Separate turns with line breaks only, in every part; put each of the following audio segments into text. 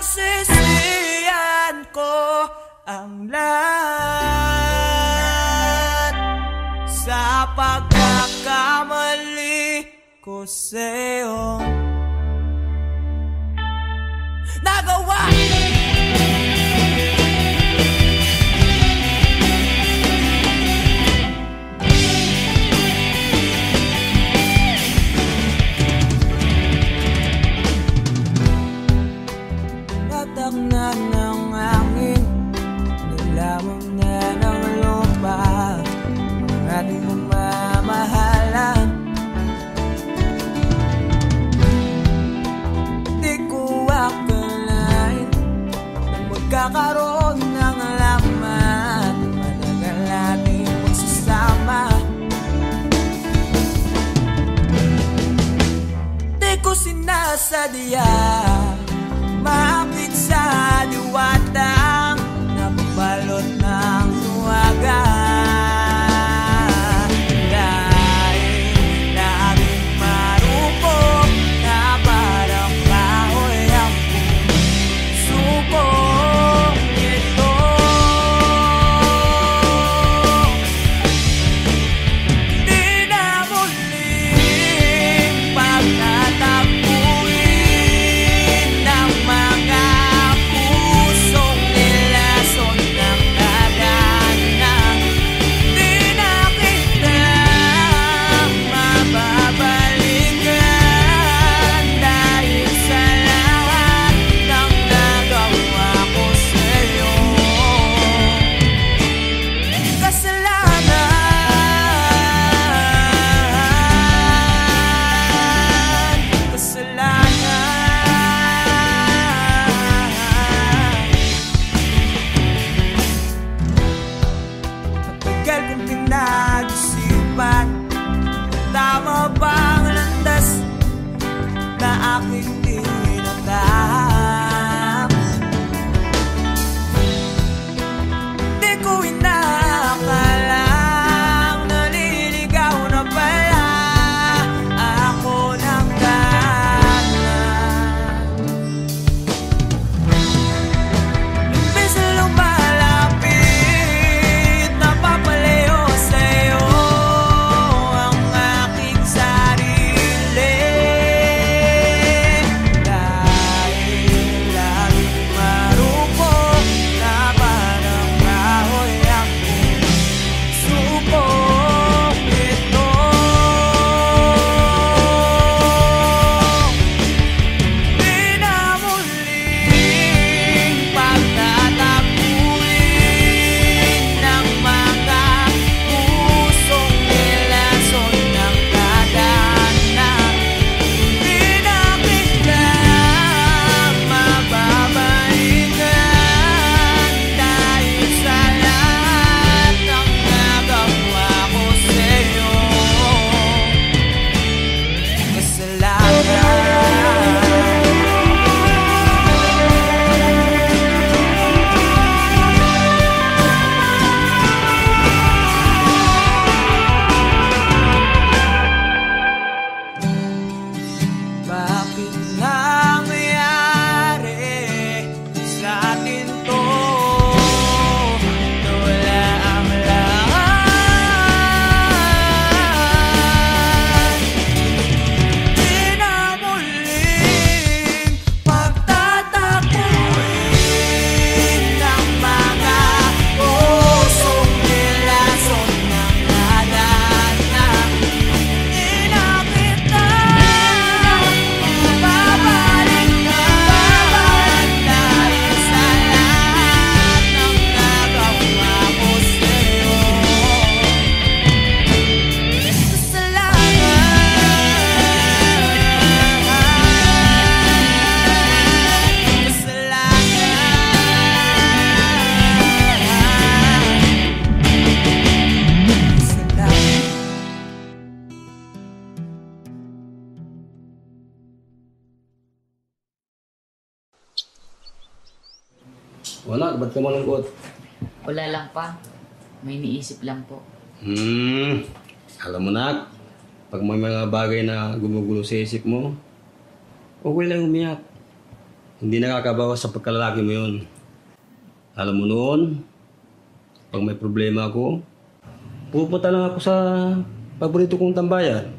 Pinagsisihan ko ang lahat sa pagkakamali ko sa'yo nagawa. Na ng hangin, nilamang na ng lupa ang ating namamahalan. Di ko akalain na magkakaroon ng laman, matagal natin magsasama. Di ko sinasadya maapit sa diwatang nabalot ng luwaga. Dahil laging marupok na parang kahoy ang puso ito. Di na muling pagtatagpuin ng mga pusong nilason ng daanan. Di na kita mababalikan dahil sa lahat ng nagawa ko sa'yo. Matagal kong pinag-isipan, tama bang landas na aking tinatahak? Di ko inakalang naliligaw na pala ako ng dahan. Imbes na lumalapit, napapalayo sa'yo ang aking sarili. Dahil laging marupok na parang kahoy ang subok ito. Di na muling pagtatagpuin ng mga pusong nilason ng daanan. Di na kita mababalikan dahil sa lahat ng nagawa ko sa'yo. Kasalanan. Bakit nangyari sa atin to? Wala ang lahat. Di na muling pagtatagpuin ng mga pusong nilason ng daanan. Di na kita mababalikan dahil sa lahat ng nagawa ko sa'yo.
Wala, ba't ka malungkot?
Wala lang pa. May iniisip lang po.
Alam mo na, pag may mga bagay na gumugulo sa isip mo, okay lang umiyak. Hindi nakakabawas sa pagkalalaki mo yun. Alam mo noon, pag may problema ako, pupunta lang ako sa paborito kong tambayan.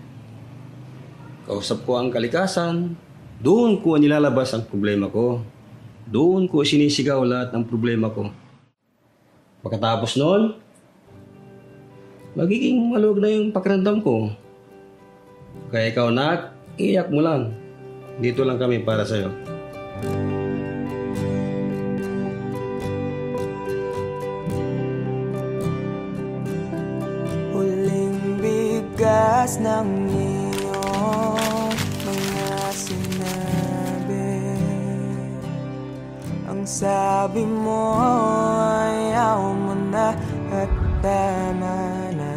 Kausap ko ang kalikasan. Doon ko nilalabas ang problema ko. Doon ko sinisigaw lahat ng problema ko. Pagkatapos noon, magiging maluwag na yung pakiramdam ko. Kaya ikaw, nak, iyak mo lang. Dito lang kami para sa'yo.
Huling bigas ng iyong mga sinabi. Ang sabi mo ayaw mo na at tama na.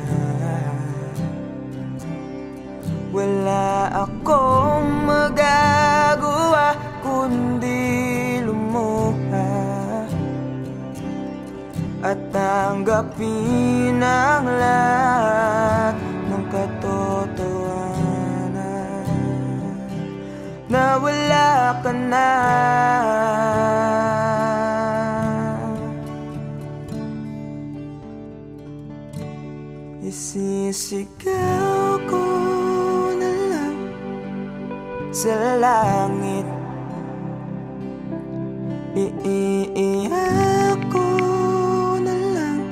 Wala akong magagawa kundi lumuha at tanggapin ang lahat ng katotohanan na wala ka na. Isisigaw ko na lang sa langit, iiyak ko na lang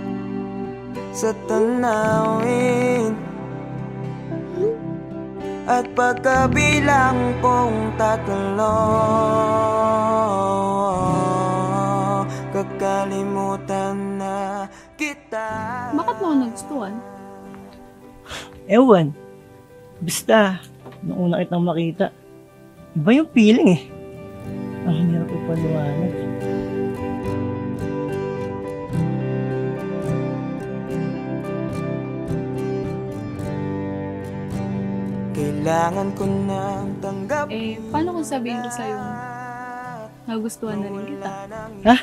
sa tanawin, at pagkabilang kong 3, kakalimutan na kita.
Bakit mo ako nagustuhan?
Ewan. Basta, nung una kitang makita, iba yung feeling eh. Ang hirap ipaliwanag.
Kailangan ko nang tanggapin.
Paano kung sabihin ko sa'yo, nagustuhan na rin kita?
Ha?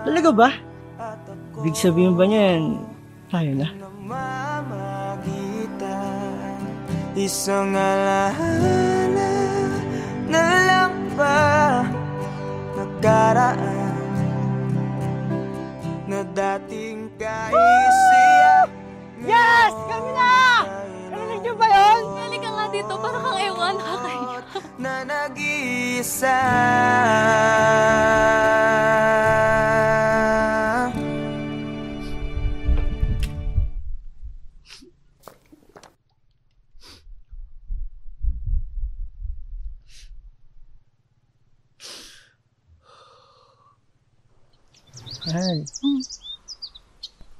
Talaga ba? Big sabihin ba niyan, tayo na?
Isang alaala na lang ba nakaraan na dating kaisiya.
Yes! Kami na! Narinig niyo ba yun?
Halika nga dito, para kang ewan, nakakaya.
Na nag-iisa.
Mahal.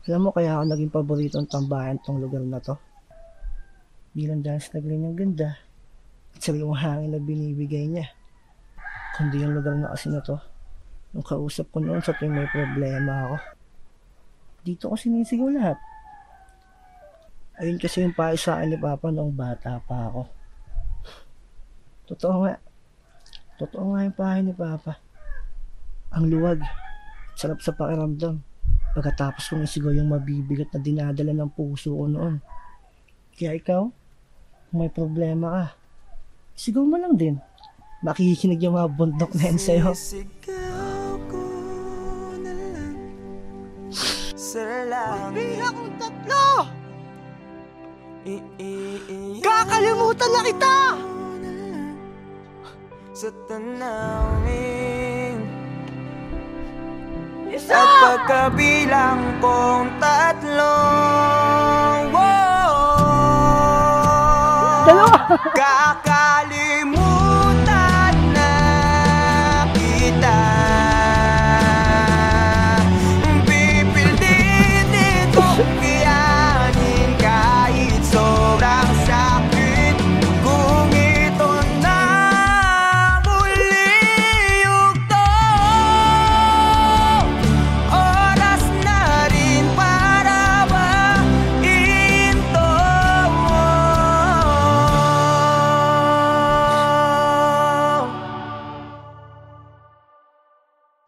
Alam mo kaya ako naging paboritong tambayan tong lugar na to? Bilang dahil sa nagling ganda at sa yung hangin na binibigay niya. Kundi yung lugar na kasi na to, nung kausap ko noon sa tuwing may problema ako, dito ko sinisigaw lahat. Ayun kasi yung payo sa akin ni Papa noong bata pa ako. Totoo nga yung payo ni Papa. Ang luwag, sarap sa pakiramdam. Pagkatapos kong isigaw yung mabibigat na dinadala ng puso ko noon. Kaya ikaw, kung may problema ka, sigaw mo lang din. Makikinig yung mga bundok na yan sa'yo.
Sisigaw ko na lang sa langit.
Bilang kong 3! Kakalimutan na kita!
Sa tanawin,
Isa!
at pagkabilang kong 3,
Dalawa!
kakalimutan na kita. Pipilitin kong kayanin kahit sobrang sakit. Kung ito na muli yugto, oras na rin para bahin to.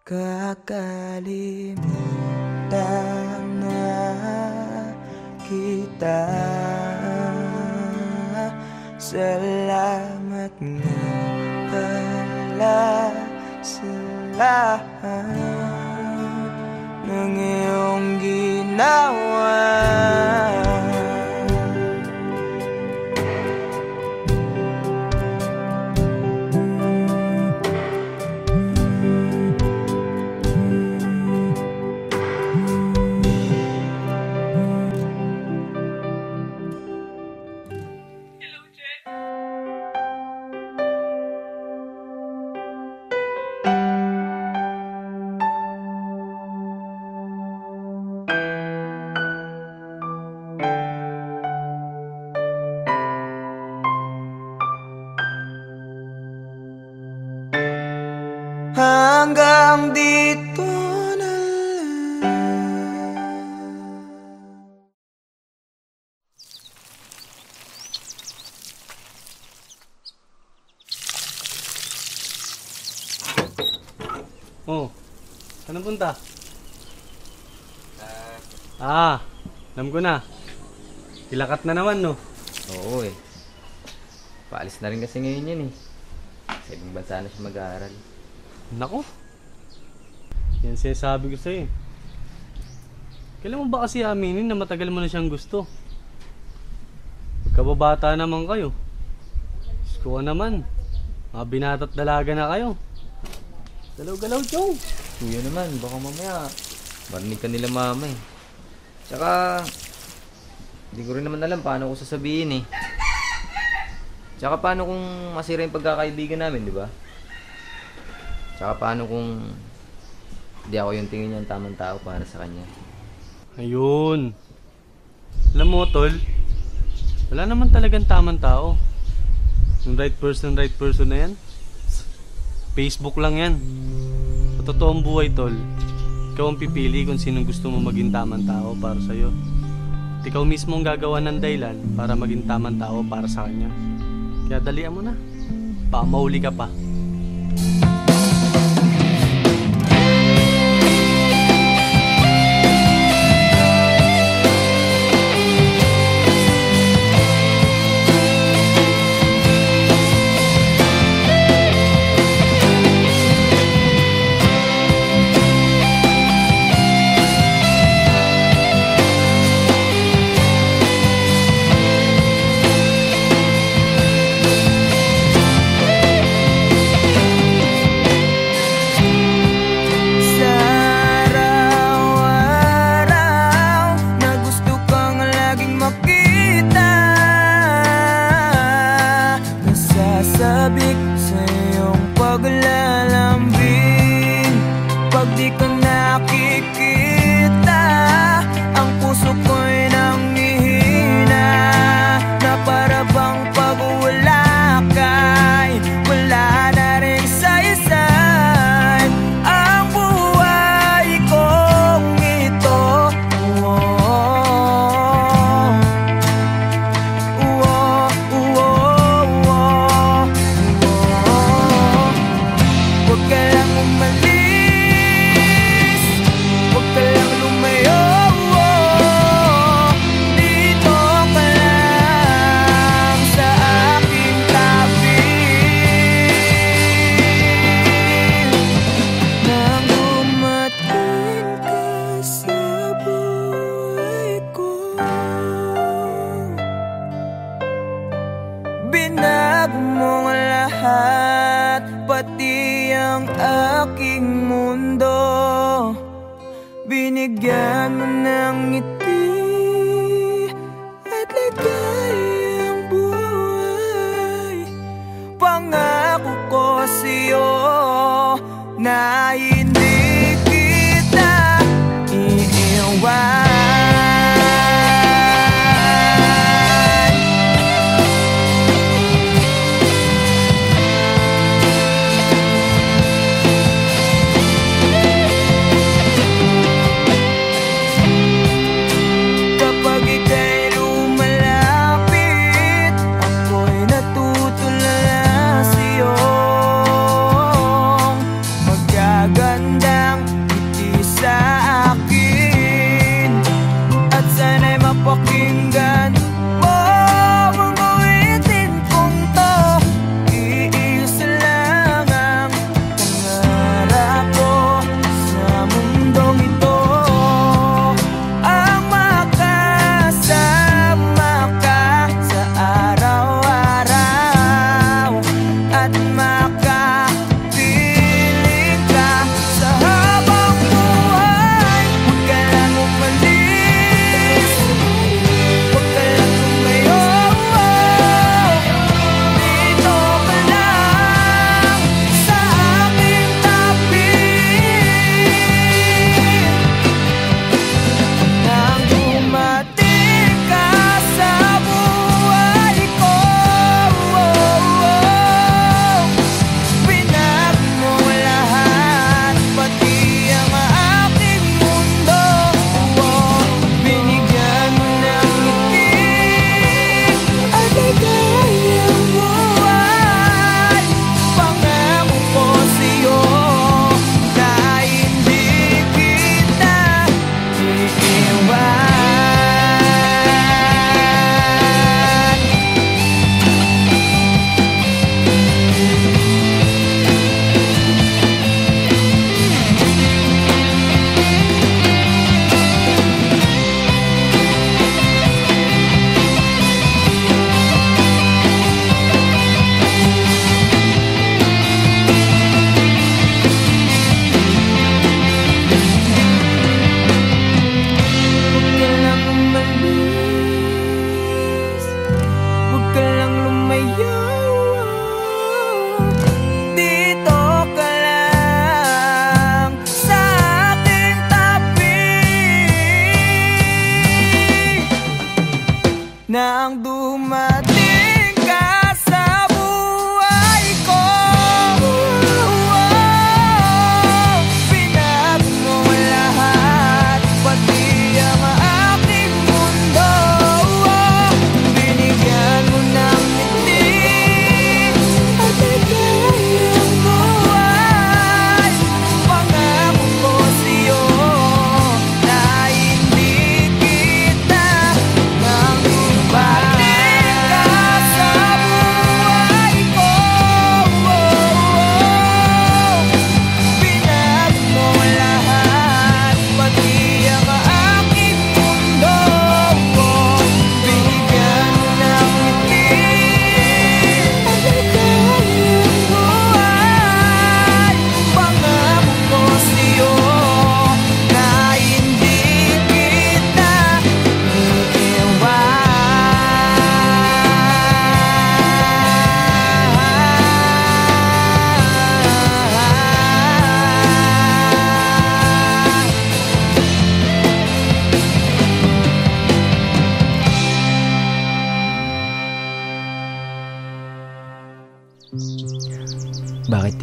Kakalimutan na kita. Salamat nga pala sa lahat ng iyong ginawa. Hanggang dito na lang.
Oh, saan ang punta? Alam ko na. Kilakat na naman, no?
Oo eh. Paalis na rin kasi ngayon yan eh. Sa ibang bansa na siya mag-aaral.
Nako. Yan sinasabi ko sa'yo. Kailan mo ba kasi aminin na matagal mo na siyang gusto? Magkababata naman kayo. Diyos ko naman. Mga binata't dalaga na kayo. Galaw-galaw, Joe.
Kuya naman, baka mamaya marinig ka nila mama eh. Tsaka, hindi ko rin naman alam paano ko sasabihin eh. Tsaka paano kung masira yung pagkakaibigan namin, di ba? Tsaka paano kung hindi ako yung tingin niya ang tamang tao para sa kanya.
Ayun. Alam mo, tol, wala naman talagang tamang tao. Yung right person na yan, Facebook lang yan. Sa totoong buhay, tol, ikaw ang pipili kung sino gusto mo maging tamang tao para sa'yo. At ikaw mismo ang gagawa ng dahilan para maging tamang tao para sa kanya. Kaya dalian mo na. Baka mauli ka pa.
Sabik sa iyong paglalambing. Pag di ka nakikita, ang puso ko'y nanghihina. Na para bang pag wala ka'y wala na rin saysay ang buhay kong ito. Huwag ka lang umalis, huwag ka lang lumayo. Dito ka lang sa aking tabi. Nang dumating ka sa buhay ko, binago mo ang lahat, pati ang aking mundo. Binigyan mo ng ngiti at ligayang buhay. Pangako ko sa'yo na hindi kita iiwan. Kapag ika'y lumalapit, ako'y natutulala sa'yo. Magkagaling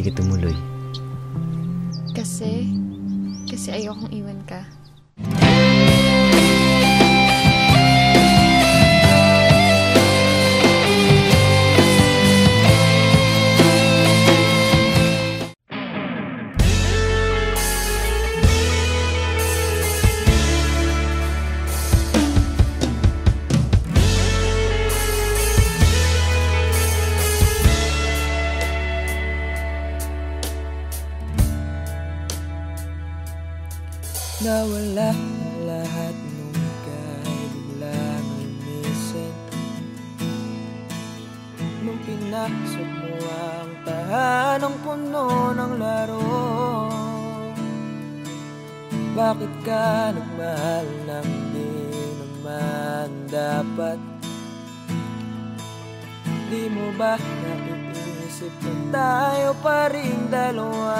di ka tumuloy?
Kasi ayokong iwan ka.
Nawala lahat nung ika'y biglang lumisin. Nung pinasok mo ang tahanang puno ng laro, bakit ka nagmahal nang di naman dapat? Di mo ba naiisip na tayo pa rin dalawa?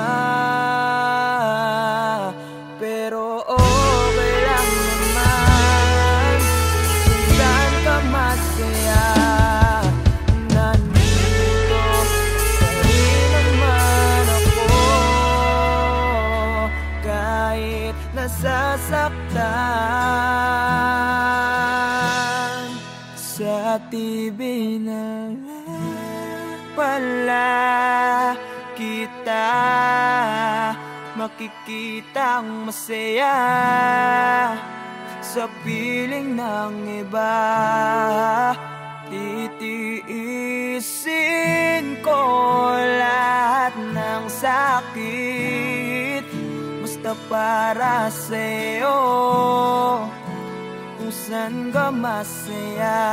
Pero okay lang naman kung saan ka masaya. Nandito pa rin naman ako, kahit nasasaktan. Sa TV na lang pala kita makikitang masaya sa piling ng iba. Titiisin ko lahat ng sakit basta para sa'yo, kung saan ka masaya.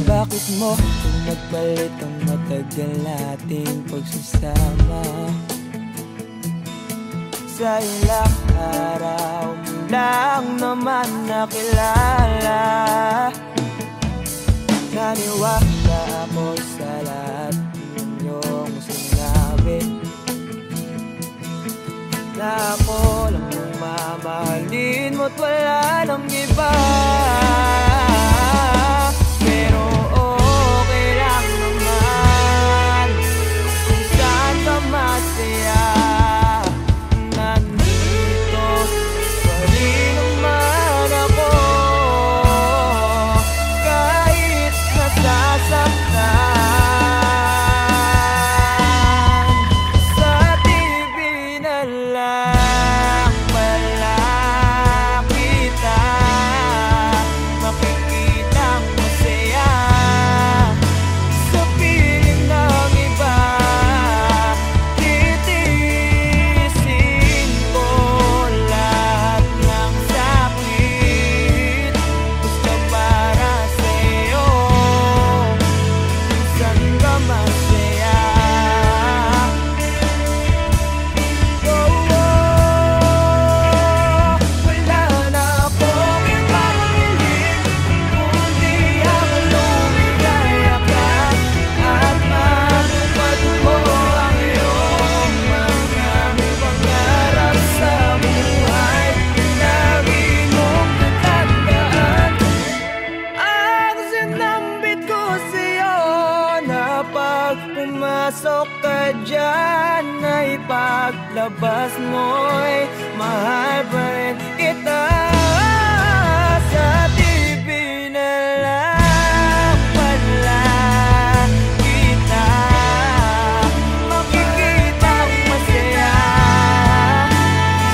Bakit mo nagpalit ang matagal nating pagsasama? Sa ilang araw mo lang naman nakilala. Naniwala ako sa lahat ng iyong sinabi, na ako lang ang mamahalin mo't wala nang iba. Pero okay lang naman kung saan ka masaya. Nandito pa rin naman ako, kahit nasasaktan. Sa TV na lang pala kita makikitang masaya sa piling ng iba. Titiisin ko lahat ng sakit basta para sa'yo, kung saan ka masaya. Wala na akong ibang hiling kundi ang lumigaya ka at matupad mo ang iyong mga pangarap sa buhay. Lagi mong tatandaan ang sinambit ko sa'yo, na pag pumasok ka dyan ay paglabas mo'y mahal pa rin kita. Sa TV na lang pala kita makikitang masaya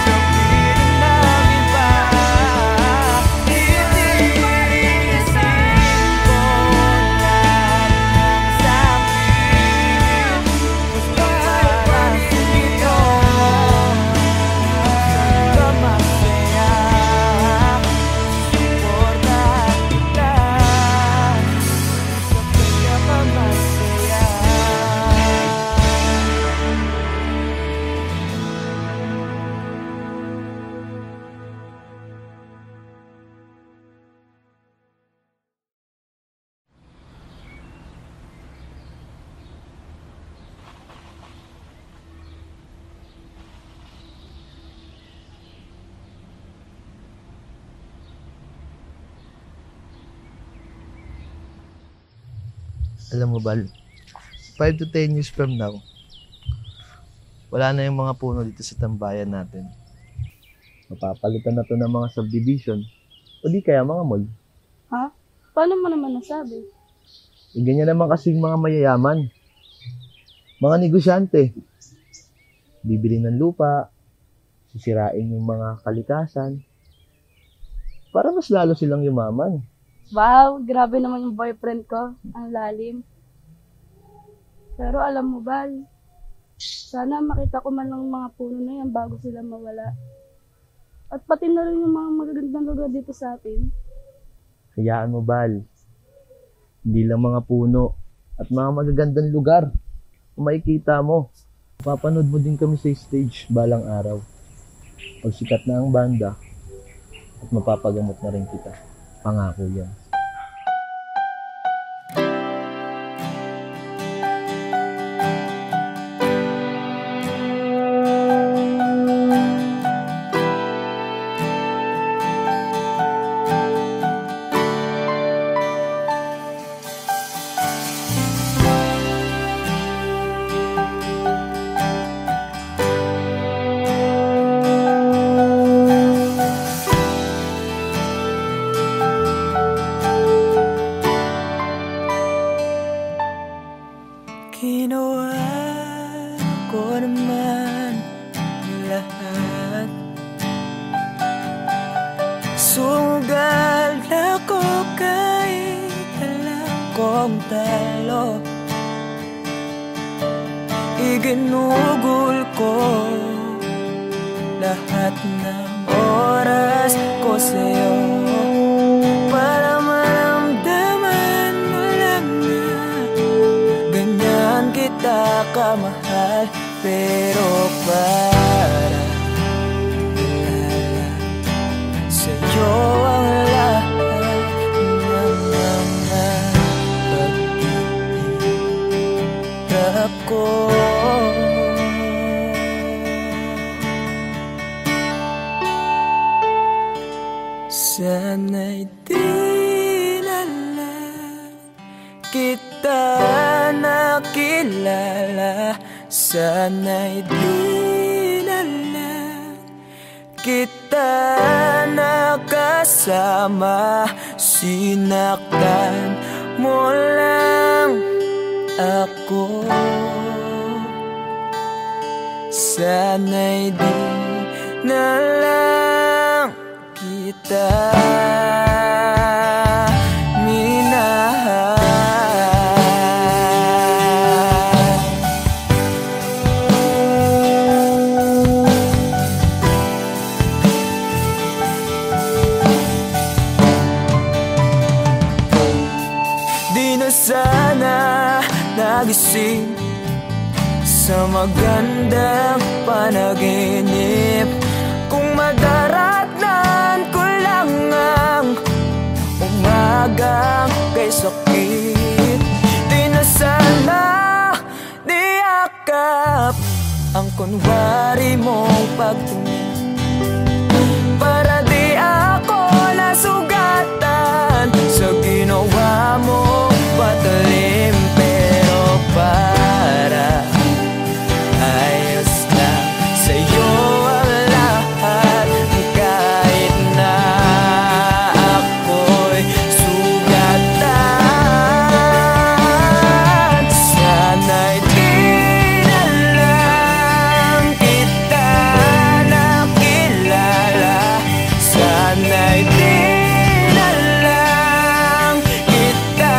sa piling ng iba. Titiisin ko lahat ng sakit basta para sa'yo, kung saan ka masaya. Suporta kita sa pinakamasaya.
Alam mo, Bal,
5 to 10 years from now, wala na yung mga puno dito sa tambayan natin. Mapapalitan na to ng mga subdivision o di kaya mga mall.
Ha? Paano mo naman nasabi?
Ganyan naman kasing mga mayayaman. Mga negosyante. Bibili ng lupa, sisirain yung mga kalikasan, para mas lalo silang yumaman.
Wow, grabe naman yung boyfriend ko. Ang lalim. Pero alam mo, Bal, sana makita ko man lang mga puno na yan bago sila mawala. At pati na rin yung mga magagandang lugar dito sa atin.
Hayaan mo, Bal. Hindi lang mga puno at mga magagandang lugar. Kung makikita mo, papanood mo din kami sa stage balang araw. Pag sikat na ang banda, at mapapagamot na rin kita. Pangako yan.
Ginawa ko naman lahat. Sugal ako kahit alam kong talo. Iginugol ko lahat ng oras ko sa'yo para maramdaman mo lang na ganyan kita kamahal. Pero para ilala sa'yo ang lahat ng mga pag-ihirap ko. Sana'y di na lang kita nakilala. Sana'y di na lang kita nakasama. Sinaktan mo lang ako. Sana'y di na lang kita minahal. Di na sana nagising sa magandang panaginip kung madaratnan ko lang ang umagang kay sakit. Di na sana niyakap ang kunwari mong pagtingin para di ako nasugatan sa ginawa mong patalim. Pero para ayos lang sa'yo ang lahat kahit na ako'y sugatan. Sana'y di na lang kita nakilala. Sana'y di na lang kita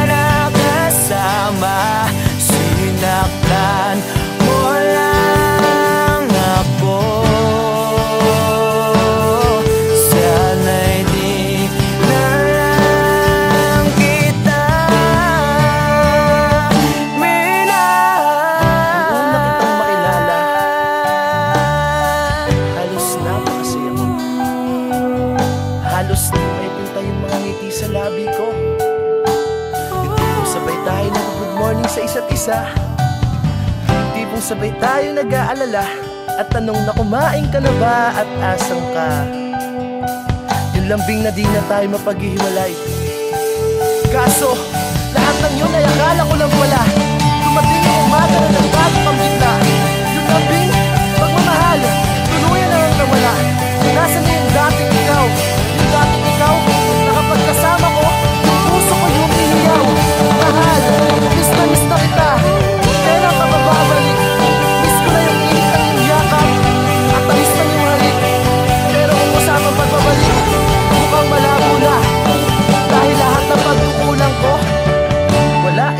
nakasama. Sinaktan mo lang ako. Sana'y di na lang kita minahal.
Noon na kitang makilala, halos napakasaya ko. Halos di may pinta yung mga ngiti sa labi ko. Yung tipong sabay tayo nag-good morning sa isa't isa. Yung tipong sabay tayo nag-aalala at tanong na kumain ka na ba at asang ka. Yung lambing na di na tayo mapaghihiwalay. Kaso, lahat ng yun ay akala ko lang pala.
dumating ang umaga na nagbago kang bigla. Yung labing pagmamahal, tuluyan na ang nawala. Nasaan na yung dating ikaw? Yung dating ikaw, na kapag kasama ko, yung puso ko yung ihiyaw. Mahal, miss na kita. Kailan ka bababalik? Miss ko na yung init ng iyong yakap at tamis ng iyong halik. Pero kung kasamang pagbabalik, mukhang malabo na. Dahil lahat ng pagkukulang ko, wala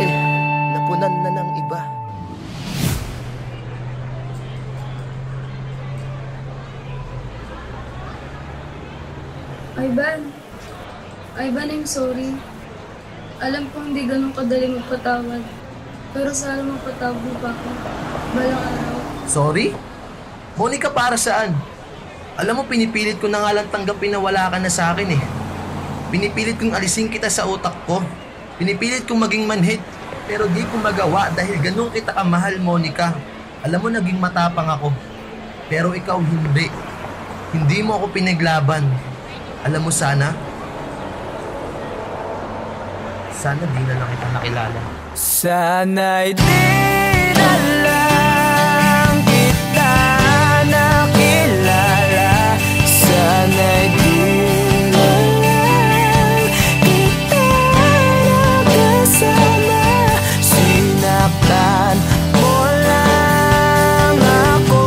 napunan na ng iba.
Ivan, I'm sorry. Alam ko hindi ganun kadali magpatawad. Pero sana magpatawad mo pa ako. Balang araw.
Sorry? Monica, para saan? Alam mo, pinipilit ko na nga lang tanggapin na wala ka na sa akin eh. Pinipilit kong alisin kita sa utak ko. Pinipilit kong maging manhid. Pero di ko magawa dahil ganun kita kamahal, Monica. Alam mo, naging matapang ako. Pero ikaw hindi. Hindi mo ako pinaglaban. Alam mo, sana di na lang kita nakilala.
Sana'y di na lang kita nakilala. Sana'y di na lang kita nakasama. Sinaktan mo lang ako.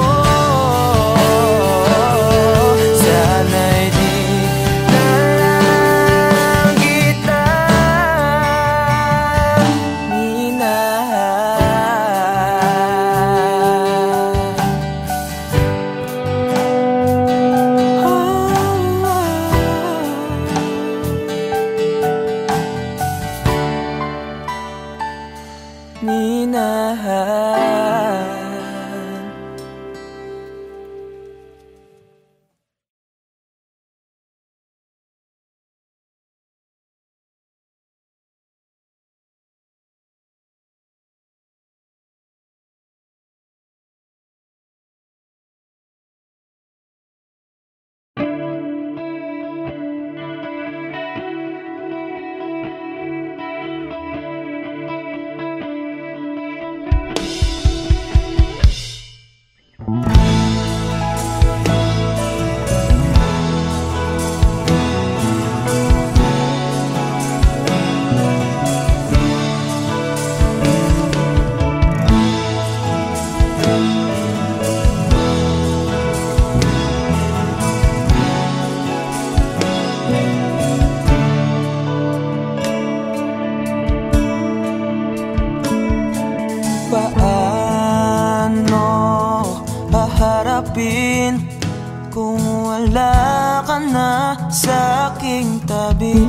Sana'y di na lang kita haharapin kung wala ka na sa aking tabi?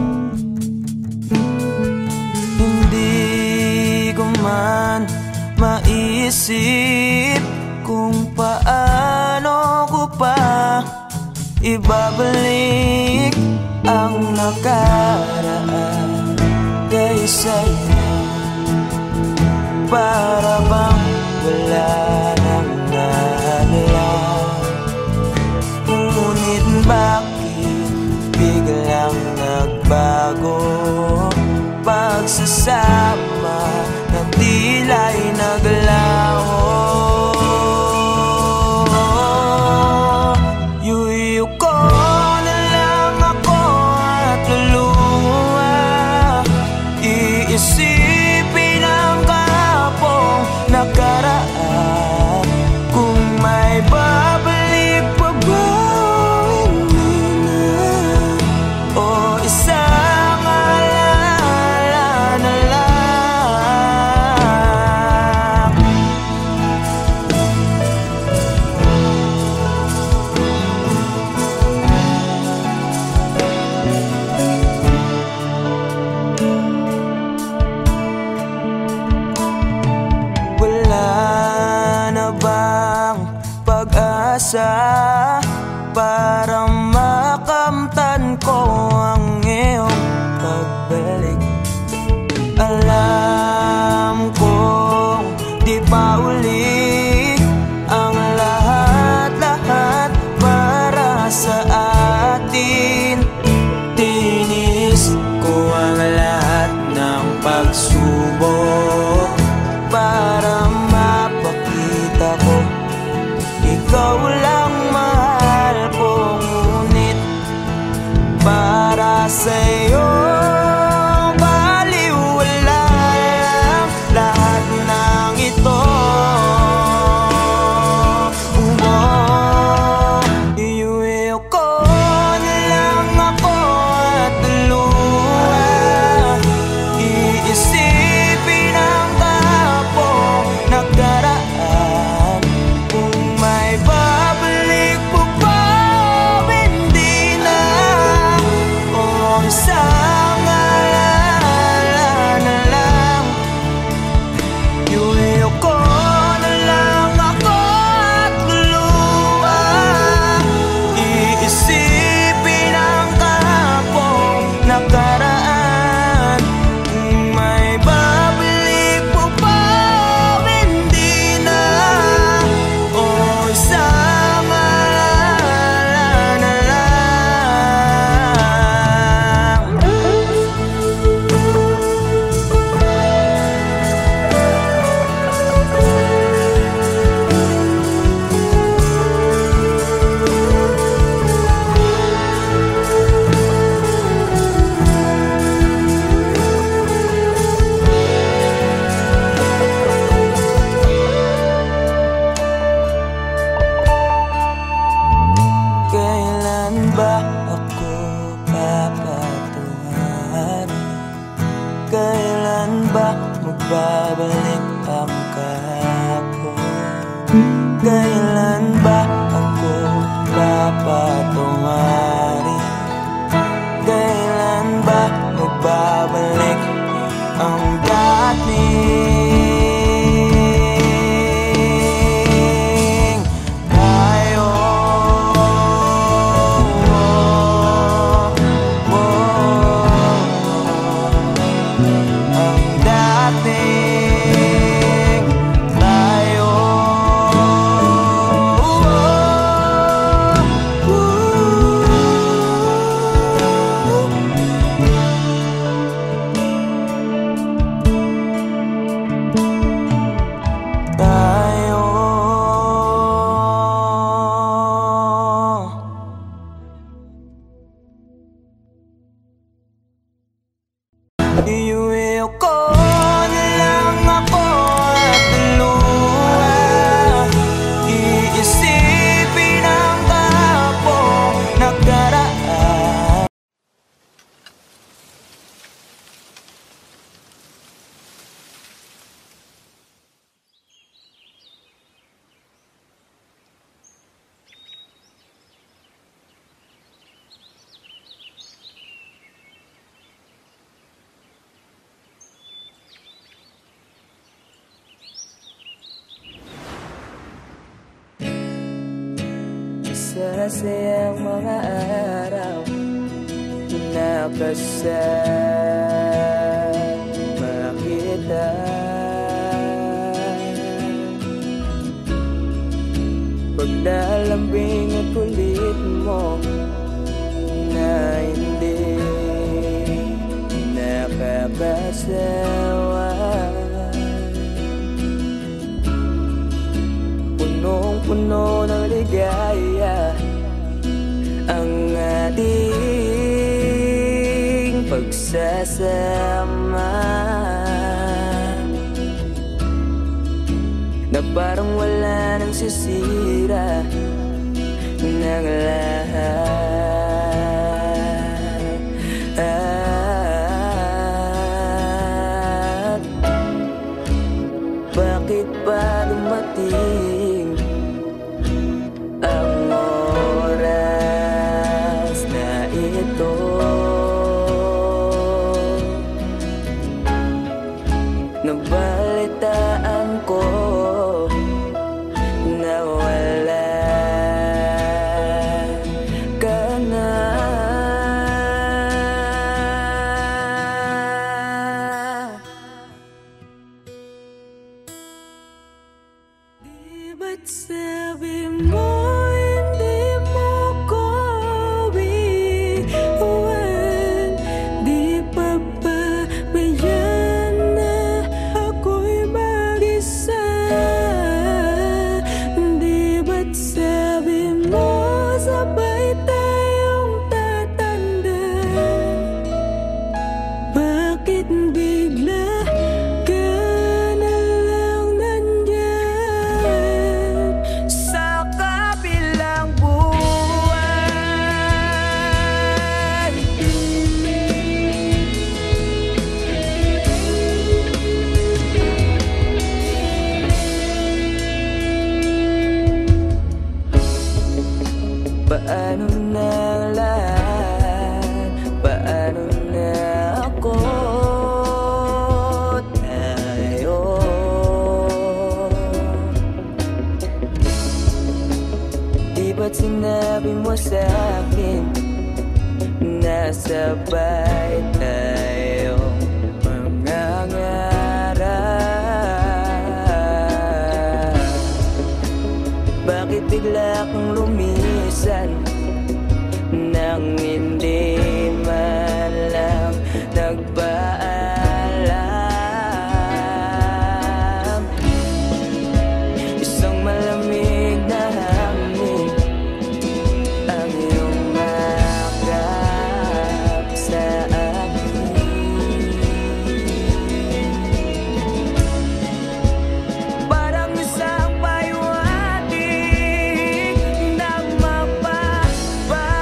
Hindi ko man maisip kung paano ko pa ibabalik ang nakaraan kay sa'yo. Para bang wala nang nahalang, ngunit bakit biglang nagbago? Pagsasama na tila'y naglaho. Yuyu ko na lang ako at luluha, iisipin ang kahapong nakaraan. Kung may babalik pa ba, hindi na, o isang alaala na lang. Wala na bang pag-asa para makamtan ko ang iyong pagbalik? Alam kong di pa uli ang lahat-lahat para sa atin. Tinis ko ang lahat ng pagsubok para Kailan ba ako papatungarin? Kailan ba magbabalik ang dating tayo? Ang dating tayo. Tayo. Iuwi ko na lang ako at luha. Iisipin ang kapong nakaraan. Masasayang mga araw na kasama kita. Paglalambing at kulit mo na hindi nakakasawa. Punong-puno ng ligaya ang ating pagsasama, na parang wala nang sisira ng lahat. Bakit ba dumating ang oras na ito? Nabalitaan ko na wala ka na. Di ba't sabi mo hindi mo ko iwan? Di pa ba mayan na ako'y mag-isa? Di ba't sabi mo sabay tayong tatanda? Bakit bigla ka na lang nandyan sa kabilang buwan? Paano na ang lahat? Paano na ako? Tayo. Di ba't sinabi mo sa'kin na sabay tayong mangangarap? Bakit bigla kang lumisan nang hindi man lang nagpaalam? Isang malamig na hangin ang iyong makap sa akin. Parang isang payuhating na mapapaalala.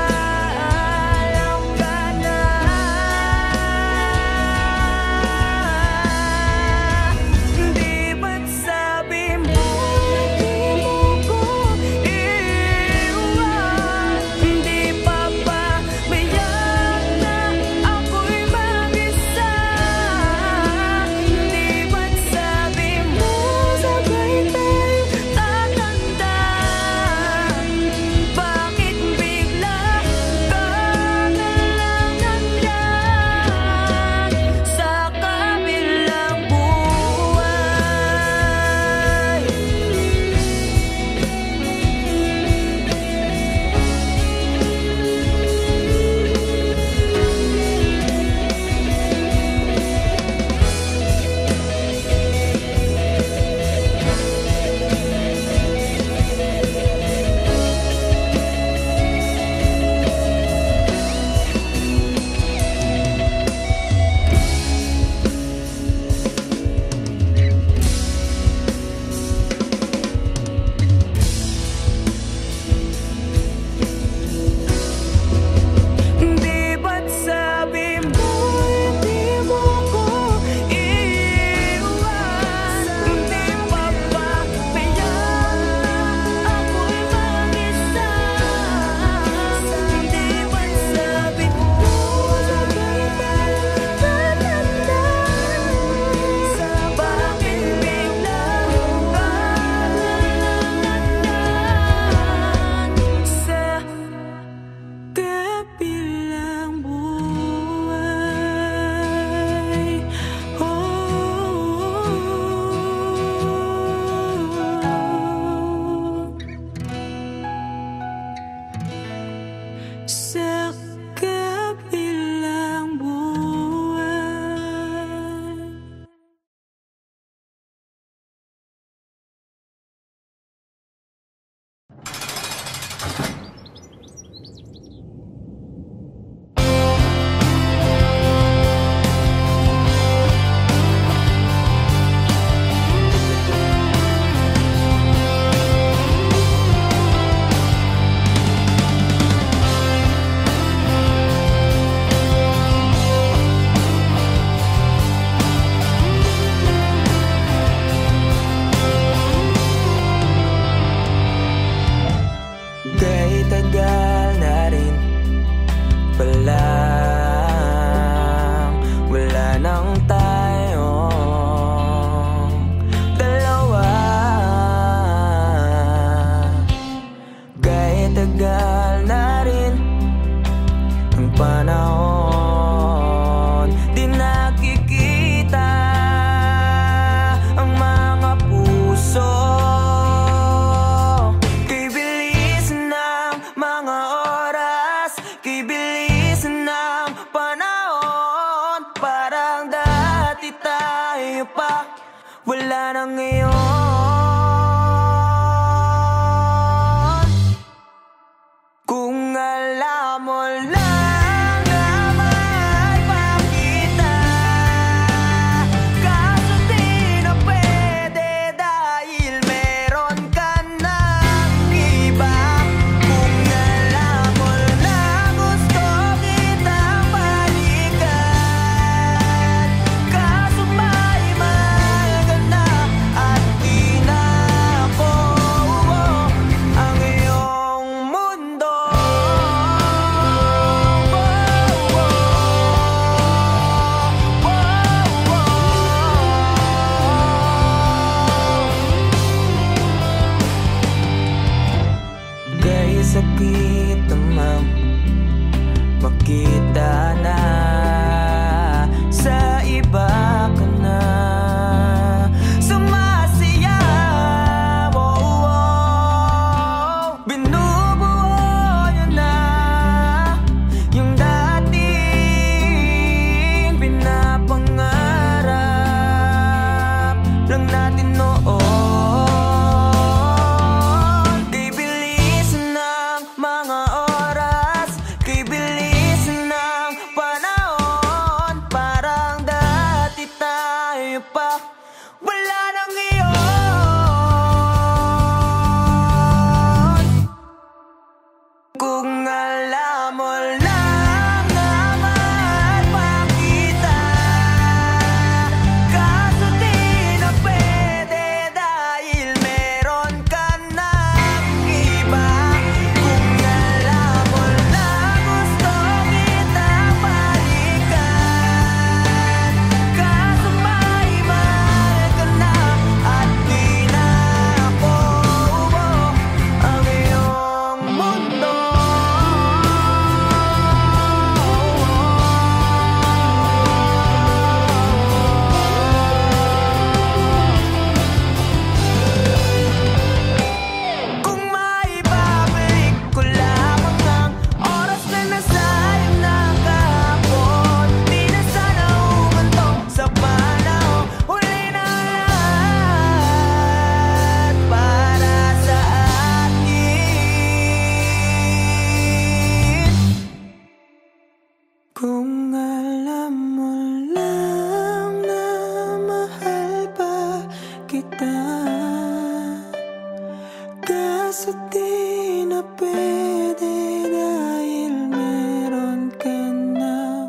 sa di na pwede dahil meron ka ng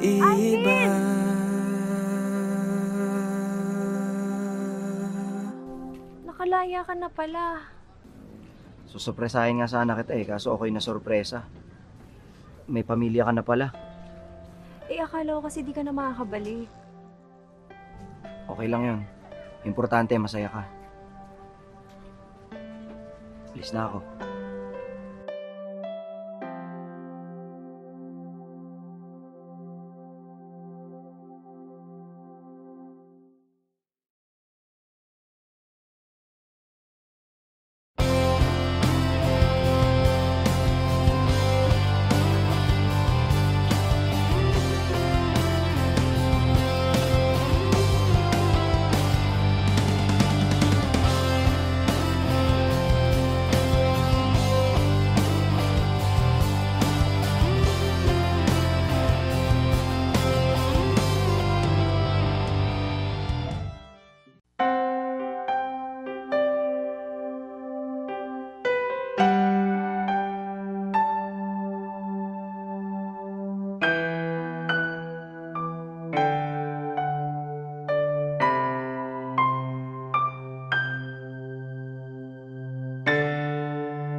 iba.
Nakalaya ka na pala.
Susurpresahin nga sana kita kaso ako'y nasurpresa. May pamilya ka na pala.
Akala ko kasi di ka na makakabalik.
Okay lang yun. Importante, masaya ka. Alis na ako.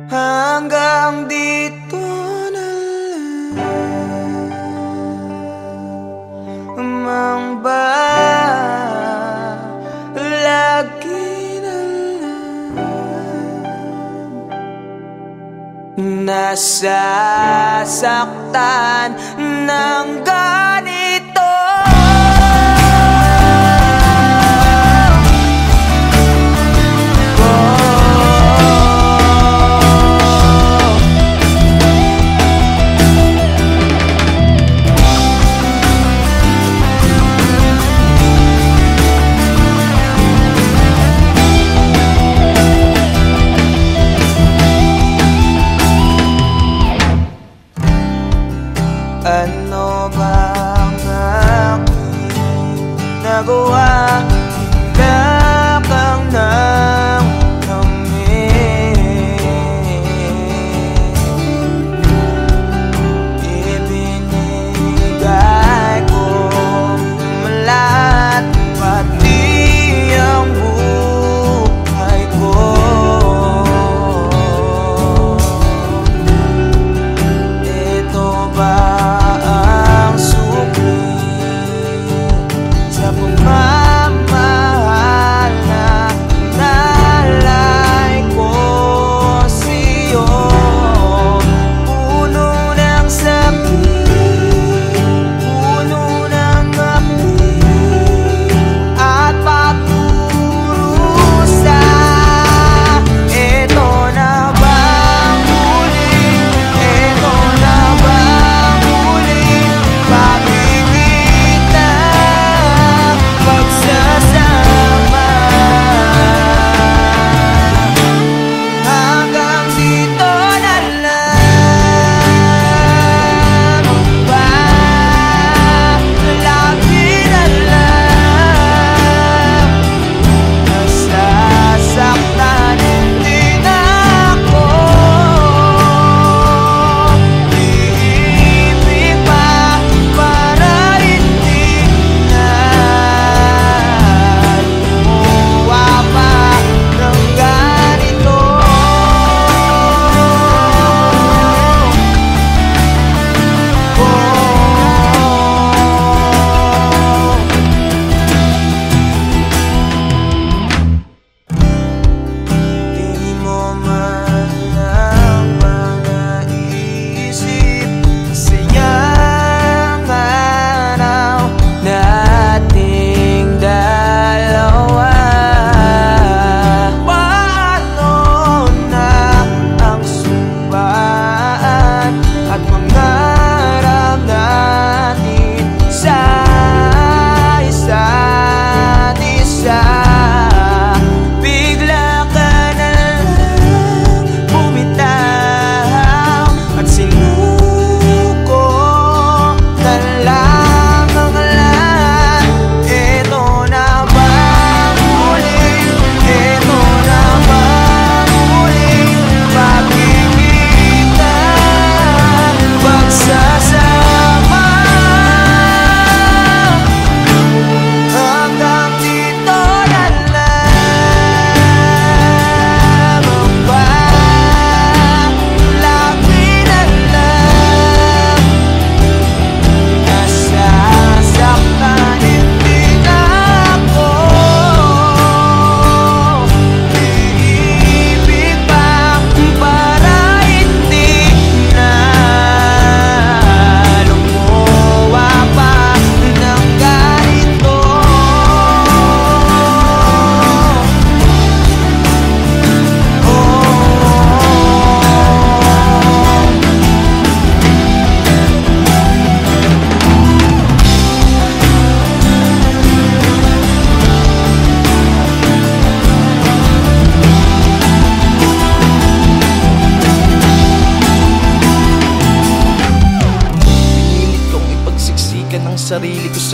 Hanggang dito na lang ba? Lagi na lang nasasaktan ng ganito. Ano ba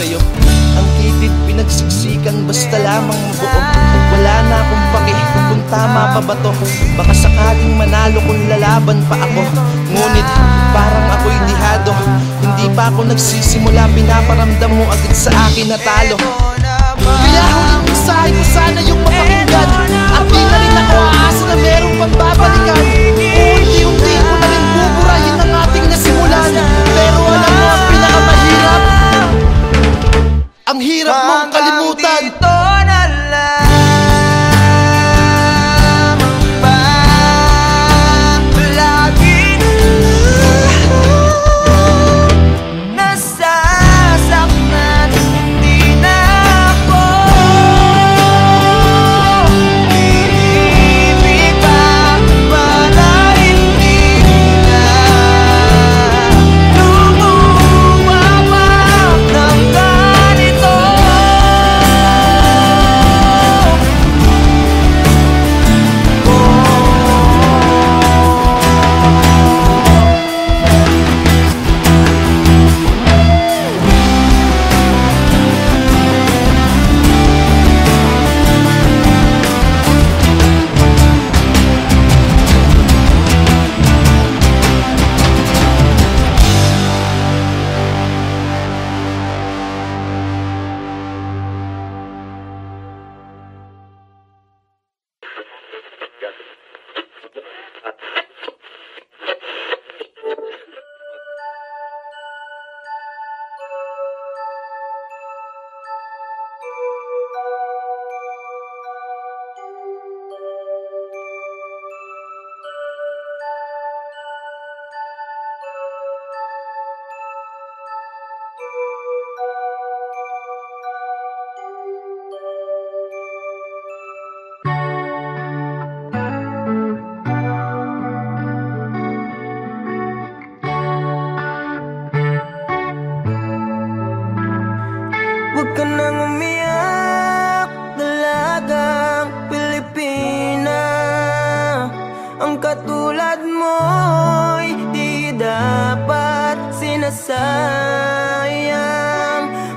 sa'yo. Ang kitid pinagsiksikan basta lamang mabuo. Wala na akong pake kung tama pa ba to. Baka sakaling manalo kung lalaban pa ako. Ngunit parang ako'y lihado. Hindi pa ako nagsisimula, pinaparamdam mo agad sa akin na talo. Kaya huling mensahe ko sana yung mapakinggan. At di na rin ako aasa na merong pagbabalikan. Unti-unti ko na rin buburahin ang ating nasimulan. Pero alam mo ang pinakamahirap, ang hirap mong kalimutan.
Huwag ka nang umiyak, dalagang Pilipina. Ang katulad mo'y di dapat sinasayang.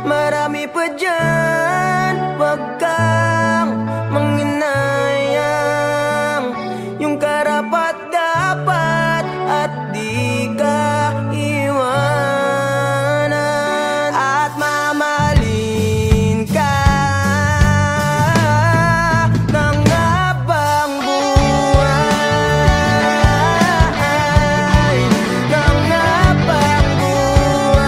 Marami pa dyan, huwag kang manginayang. Yung karapat-dapat at di ka iwanan. At mamahalin ka ng habang buhay, ng habang buhay.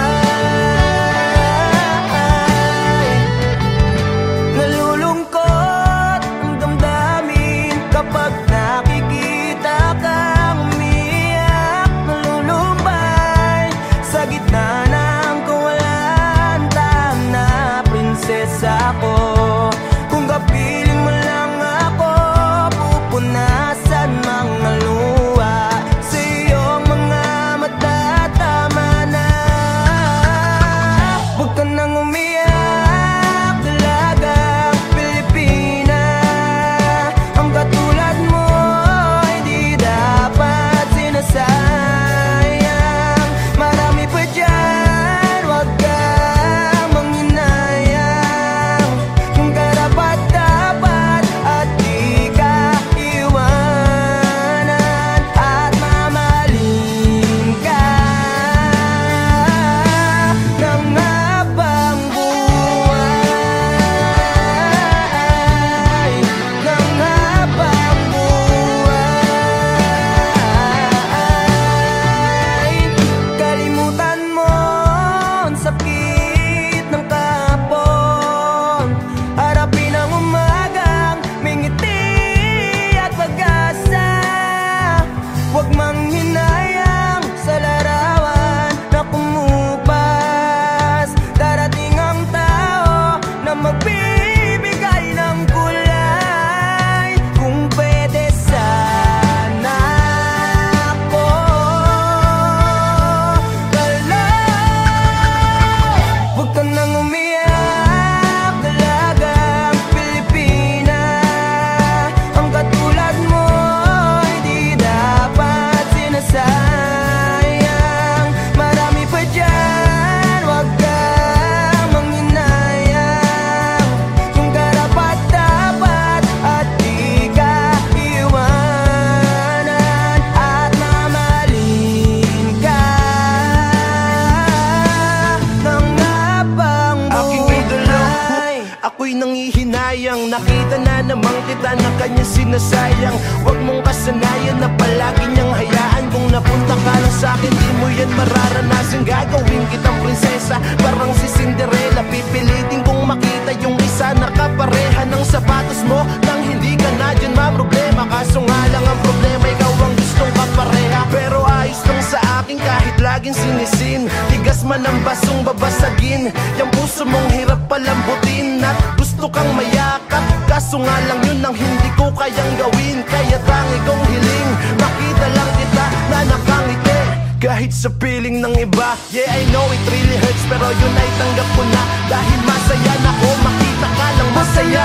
niyang sinasayang. Huwag mong kasanayan na palagi niyang hayaan. Kung napunta ka lang sa'kin, di mo yan mararanasan. Gagawin kitang prinsesa, parang si Cinderella. Pipilitin kong makita yung isa na kapareha ng sapatos mo. Nang hindi ka na dyan problema. Kaso nga lang ang problema, ikaw ang gustong kapareha. Pero ayos lang sa akin kahit laging sinisin. Tigas man ang basong babasagin. Yung puso mong hirap palambutin. At gusto kang mayakap, kaso nga lang yun ang hindi ko kayang gawin. Kaya tangi kong hiling, makita lang kita na nakangiti kahit sa piling ng iba. Yeah, I know it really hurts, pero yun ay tanggap ko na. Dahil masaya na ko, makita ka lang masaya.